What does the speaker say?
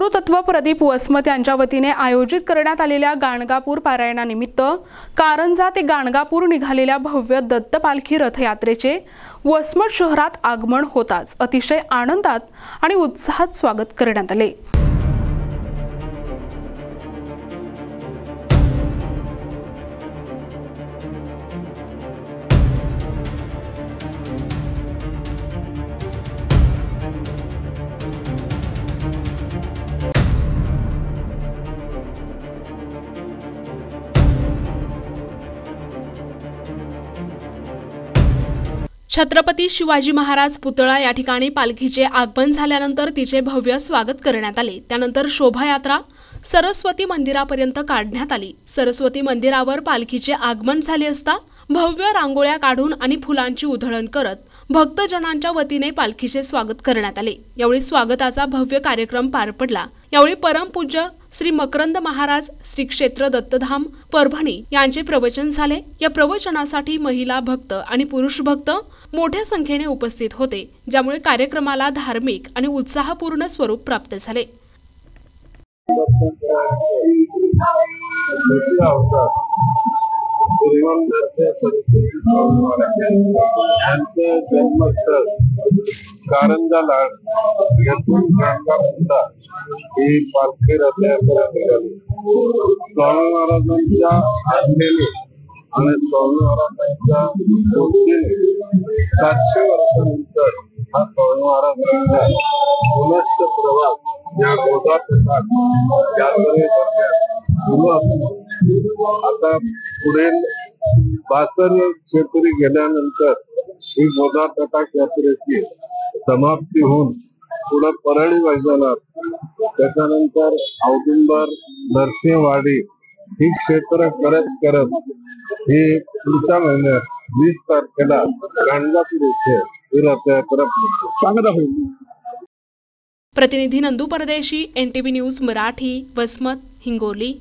गुरुतत्व प्रदीप वसमत यांच्या वतीने आयोजित करण्यात आलेल्या गाणगापूर पारायणानिमित्त कारंजा ते गाणगापूर निघालेल्या भव्य दत्त पालखी रथयात्रेचे वसमत शहरात आगमन होताच अतिशय आनंदात आणि उत्साहात स्वागत करण्यात आले। छत्रपती शिवाजी महाराज पुतळा या ठिकाणी पालखीचे आगमन झाल्यानंतर तिचे भव्य स्वागत करण्यात आले। त्यानंतर शोभायात्रा सरस्वती मंदिरापर्यंत काढण्यात आली। सरस्वती मंदिरावर पालखीचे आगमन झाले असता भव्य रांगोळ्या काढून आणि फुलांची उधळण करत भक्तजनांच्या वतीने पालखीचे स्वागत करण्यात आले। यावेळी स्वागताचा भव्य कार्यक्रम पार पडला। यावेळी परमपूज्य श्री मकरंद महाराज श्री क्षेत्र दत्तधाम परभणी यांचे प्रवचन झाले। या प्रवचनासाठी महिला भक्त आणि पुरुष भक्त मोठ्या संख्येने उपस्थित होते, ज्यामुळे कार्यक्रमाला धार्मिक आणि उत्साहपूर्ण स्वरूप प्राप्त झाले। कारंजाला ही पालखी रथयात्रा निघाली। स्वामी महाराजांच्या आज्ञेने आणि स्वामी महाराजांच्या स्फूर्तीने 700 वर्षानंतर हा स्वामी महाराजांचा पुनश्च प्रवास या गोदातटात यात्रेदरम्यान सुरू असतो। आता पुढील बाचर क्षेत्री गेल्यानंतर ही गोदातटाक यात्रेची समाप्ती होऊन पुढे परळी वैजनाथ, त्याच्यानंतर औदुंबर, नरसिंहवाडी ही क्षेत्र करत ही पुढच्या महिन्यात 20 तारखेला गाणगापूर येथे ही रथयात्रा सांगत होईल। प्रतिनिधी नंदू परदेशी, NTV न्यूज मराठी, वसमत, हिंगोली।